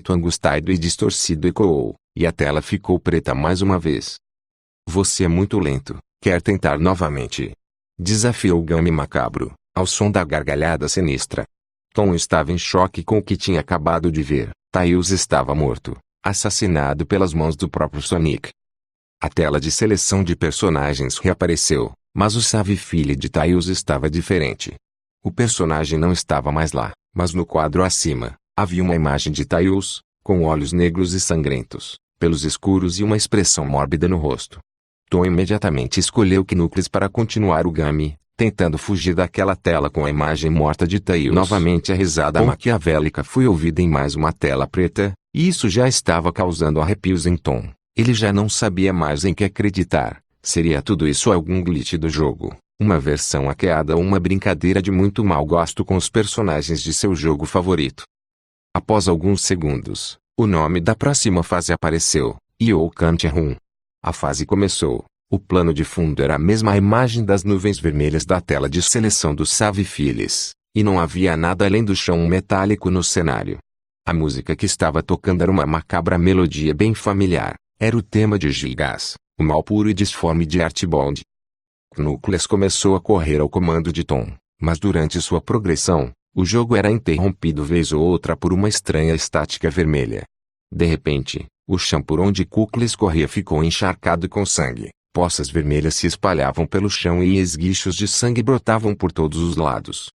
grito angustiado e distorcido ecoou, e a tela ficou preta mais uma vez. Você é muito lento, quer tentar novamente? Desafiou o Gummy macabro, ao som da gargalhada sinistra. Tom estava em choque com o que tinha acabado de ver. Tails estava morto, assassinado pelas mãos do próprio Sonic. A tela de seleção de personagens reapareceu, mas o Savvy de Tails estava diferente. O personagem não estava mais lá, mas no quadro acima, havia uma imagem de Tails, com olhos negros e sangrentos, pelos escuros e uma expressão mórbida no rosto. Tom imediatamente escolheu Knuckles para continuar o Gummy, tentando fugir daquela tela com a imagem morta de Tails. Novamente a risada maquiavélica foi ouvida em mais uma tela preta, e isso já estava causando arrepios em Tom. Ele já não sabia mais em que acreditar. Seria tudo isso algum glitch do jogo, uma versão hackeada ou uma brincadeira de muito mau gosto com os personagens de seu jogo favorito? Após alguns segundos, o nome da próxima fase apareceu, You Can't Run. A fase começou. O plano de fundo era a mesma imagem das nuvens vermelhas da tela de seleção do Savvy, e não havia nada além do chão metálico no cenário. A música que estava tocando era uma macabra melodia bem familiar. Era o tema de Gigas, o mal puro e disforme de Archibald. Knuckles começou a correr ao comando de Tom, mas durante sua progressão, o jogo era interrompido vez ou outra por uma estranha estática vermelha. De repente, o chão por onde Knuckles corria ficou encharcado com sangue. Poças vermelhas se espalhavam pelo chão e esguichos de sangue brotavam por todos os lados.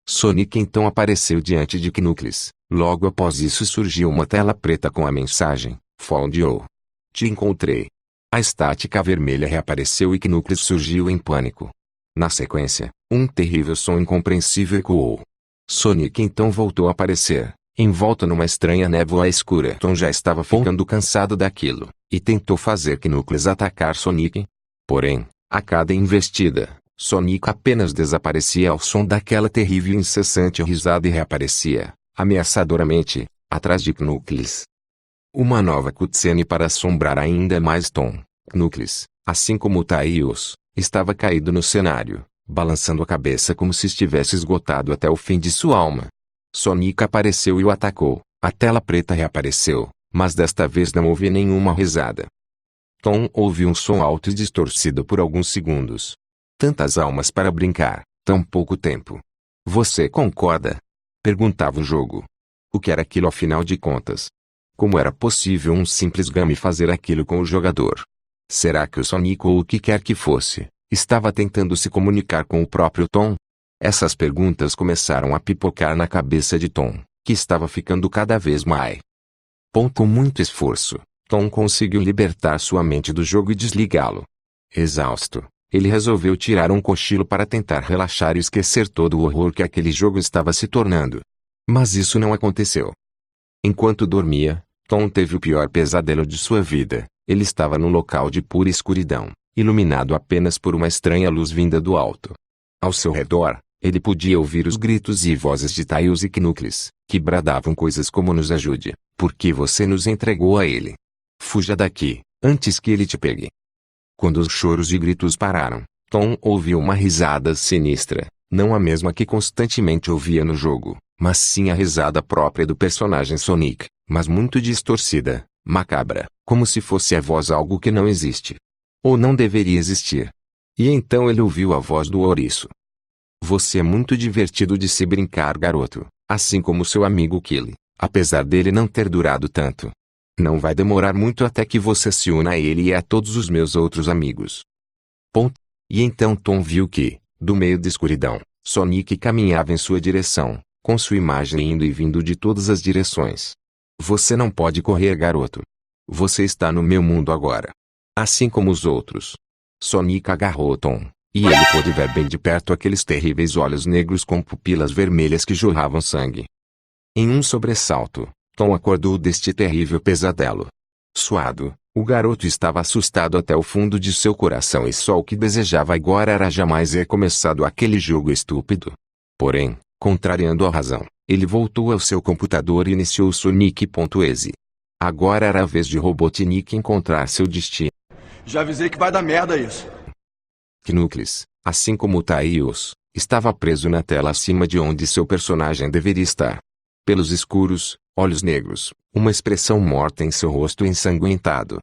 Sonic então apareceu diante de Knuckles. Logo após isso surgiu uma tela preta com a mensagem, Found you. Te encontrei. A estática vermelha reapareceu e Knuckles surgiu em pânico. Na sequência, um terrível som incompreensível ecoou. Sonic então voltou a aparecer, envolto numa estranha névoa escura. Tom já estava ficando cansado daquilo, e tentou fazer Knuckles atacar Sonic. Porém, a cada investida, Sonic apenas desaparecia ao som daquela terrível e incessante risada e reaparecia, ameaçadoramente, atrás de Knuckles. Uma nova cutscene para assombrar ainda mais Tom. Knuckles, assim como Tails, estava caído no cenário, balançando a cabeça como se estivesse esgotado até o fim de sua alma. Sonic apareceu e o atacou. A tela preta reapareceu, mas desta vez não houve nenhuma risada. Tom ouviu um som alto e distorcido por alguns segundos. Tantas almas para brincar, tão pouco tempo. Você concorda? Perguntava o jogo. O que era aquilo afinal de contas? Como era possível um simples Gummy fazer aquilo com o jogador? Será que o Sonic ou o que quer que fosse, estava tentando se comunicar com o próprio Tom? Essas perguntas começaram a pipocar na cabeça de Tom, que estava ficando cada vez mais. Com muito esforço, Tom conseguiu libertar sua mente do jogo e desligá-lo. Exausto, ele resolveu tirar um cochilo para tentar relaxar e esquecer todo o horror que aquele jogo estava se tornando. Mas isso não aconteceu. Enquanto dormia, Tom teve o pior pesadelo de sua vida. Ele estava num local de pura escuridão, iluminado apenas por uma estranha luz vinda do alto. Ao seu redor, ele podia ouvir os gritos e vozes de Tails e Knuckles, que bradavam coisas como "nos ajude, porque você nos entregou a ele. Fuja daqui, antes que ele te pegue." Quando os choros e gritos pararam, Tom ouviu uma risada sinistra, não a mesma que constantemente ouvia no jogo, mas sim a risada própria do personagem Sonic, mas muito distorcida, macabra, como se fosse a voz algo que não existe. Ou não deveria existir. E então ele ouviu a voz do ouriço. Você é muito divertido de se brincar, garoto, assim como seu amigo Killy, apesar dele não ter durado tanto. Não vai demorar muito até que você se una a ele e a todos os meus outros amigos. E então Tom viu que, do meio da escuridão, Sonic caminhava em sua direção, com sua imagem indo e vindo de todas as direções. Você não pode correr, garoto. Você está no meu mundo agora. Assim como os outros. Sonic agarrou Tom, e ele pôde ver bem de perto aqueles terríveis olhos negros com pupilas vermelhas que jorravam sangue. Em um sobressalto, Tom acordou deste terrível pesadelo. Suado, o garoto estava assustado até o fundo de seu coração e só o que desejava agora era jamais ter começado aquele jogo estúpido. Porém, contrariando a razão, ele voltou ao seu computador e iniciou Sonic.exe. Agora era a vez de Robotnik encontrar seu destino. Já avisei que vai dar merda isso. Knuckles, assim como Tails, estava preso na tela acima de onde seu personagem deveria estar. Pelos escuros, olhos negros, uma expressão morta em seu rosto ensanguentado.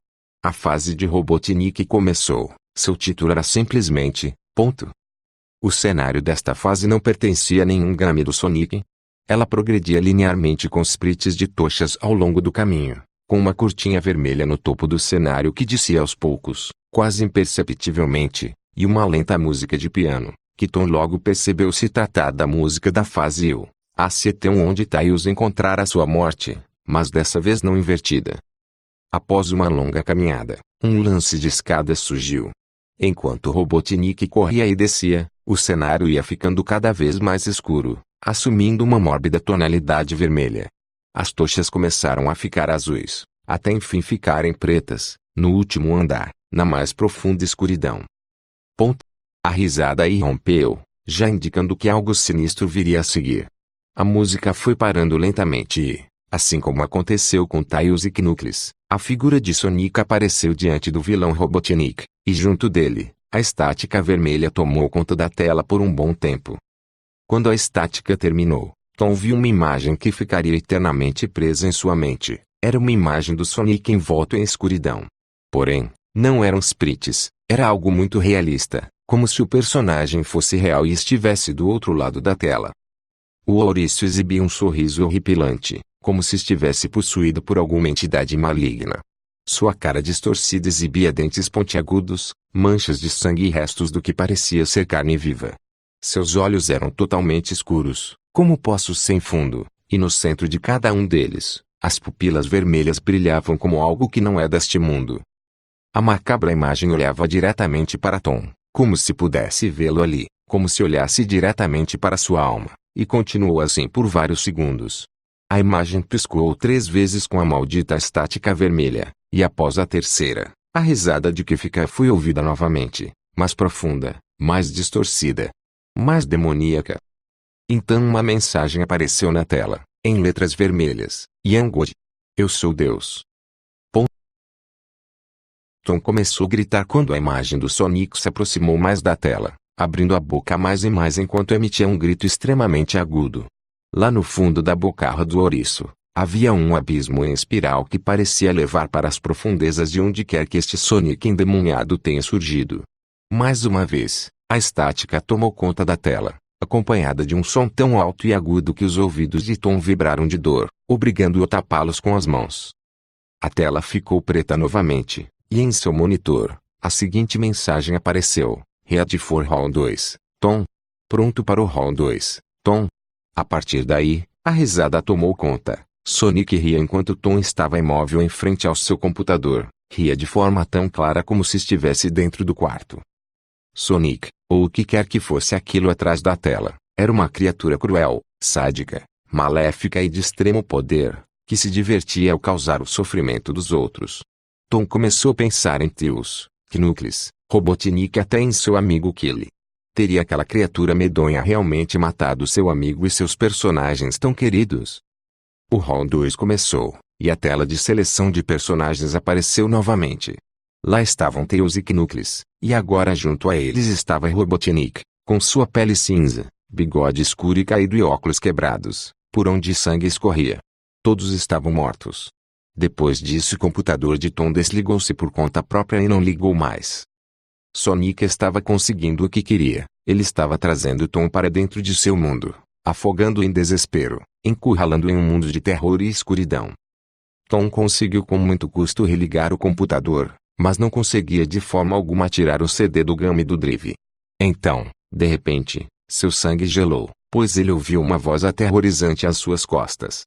A fase de Robotnik começou. Seu título era simplesmente, ponto. O cenário desta fase não pertencia a nenhum game do Sonic. Ela progredia linearmente com sprites de tochas ao longo do caminho, com uma cortinha vermelha no topo do cenário que descia aos poucos, quase imperceptivelmente, e uma lenta música de piano, que Tom logo percebeu se tratar da música da fase U, A7 onde Tails encontrara sua morte, mas dessa vez não invertida. Após uma longa caminhada, um lance de escadas surgiu. Enquanto Robotnik corria e descia, o cenário ia ficando cada vez mais escuro, assumindo uma mórbida tonalidade vermelha. As tochas começaram a ficar azuis, até enfim ficarem pretas, no último andar, na mais profunda escuridão. Ponto. A risada irrompeu, já indicando que algo sinistro viria a seguir. A música foi parando lentamente e, assim como aconteceu com Tails e Knuckles, a figura de Sonic apareceu diante do vilão Robotnik, e junto dele, a estática vermelha tomou conta da tela por um bom tempo. Quando a estática terminou, Tom viu uma imagem que ficaria eternamente presa em sua mente. Era uma imagem do Sonic envolto em escuridão. Porém, não eram sprites, era algo muito realista, como se o personagem fosse real e estivesse do outro lado da tela. O ouriço exibia um sorriso horripilante, como se estivesse possuído por alguma entidade maligna. Sua cara distorcida exibia dentes pontiagudos, manchas de sangue e restos do que parecia ser carne viva. Seus olhos eram totalmente escuros, como poços sem fundo, e no centro de cada um deles, as pupilas vermelhas brilhavam como algo que não é deste mundo. A macabra imagem olhava diretamente para Tom, como se pudesse vê-lo ali, como se olhasse diretamente para sua alma, e continuou assim por vários segundos. A imagem piscou 3 vezes com a maldita estática vermelha, e após a terceira, a risada de Kefka foi ouvida novamente, mais profunda, mais distorcida, mais demoníaca. Então uma mensagem apareceu na tela, em letras vermelhas: Young God. Eu sou Deus. Tom começou a gritar quando a imagem do Sonic se aproximou mais da tela, abrindo a boca mais e mais enquanto emitia um grito extremamente agudo. Lá no fundo da bocarra do ouriço, havia um abismo em espiral que parecia levar para as profundezas de onde quer que este Sonic endemoniado tenha surgido. Mais uma vez, a estática tomou conta da tela, acompanhada de um som tão alto e agudo que os ouvidos de Tom vibraram de dor, obrigando-o a tapá-los com as mãos. A tela ficou preta novamente, e em seu monitor, a seguinte mensagem apareceu: Ready for Round 2, Tom. Pronto para o Round 2, Tom. A partir daí, a risada tomou conta. Sonic ria enquanto Tom estava imóvel em frente ao seu computador, ria de forma tão clara como se estivesse dentro do quarto. Sonic, ou o que quer que fosse aquilo atrás da tela, era uma criatura cruel, sádica, maléfica e de extremo poder, que se divertia ao causar o sofrimento dos outros. Tom começou a pensar em Tails, Knuckles, Robotnik e até em seu amigo Killy. Teria aquela criatura medonha realmente matado seu amigo e seus personagens tão queridos? O Round 2 começou, e a tela de seleção de personagens apareceu novamente. Lá estavam Tails e Knuckles, e agora junto a eles estava Robotnik, com sua pele cinza, bigode escuro e caído e óculos quebrados, por onde sangue escorria. Todos estavam mortos. Depois disso o computador de Tom desligou-se por conta própria e não ligou mais. Sonic estava conseguindo o que queria, ele estava trazendo Tom para dentro de seu mundo, afogando-o em desespero, encurralando-o em um mundo de terror e escuridão. Tom conseguiu com muito custo religar o computador, mas não conseguia de forma alguma tirar o CD do game do Drive. Então, de repente, seu sangue gelou, pois ele ouviu uma voz aterrorizante às suas costas.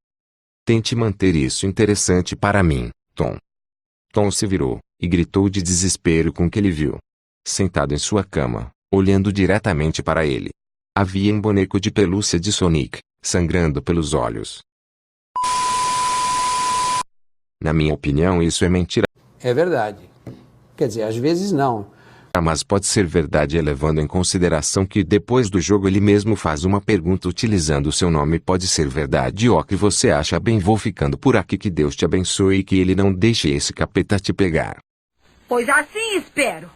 Tente manter isso interessante para mim, Tom. Tom se virou, e gritou de desespero com o que ele viu. Sentado em sua cama, olhando diretamente para ele, havia um boneco de pelúcia de Sonic, sangrando pelos olhos. Na minha opinião, isso é mentira. É verdade. Quer dizer, às vezes não. Mas pode ser verdade levando em consideração que depois do jogo ele mesmo faz uma pergunta utilizando o seu nome. Pode ser verdade. O que você acha? Bem, vou ficando por aqui. Que Deus te abençoe e que ele não deixe esse capeta te pegar. Pois assim espero.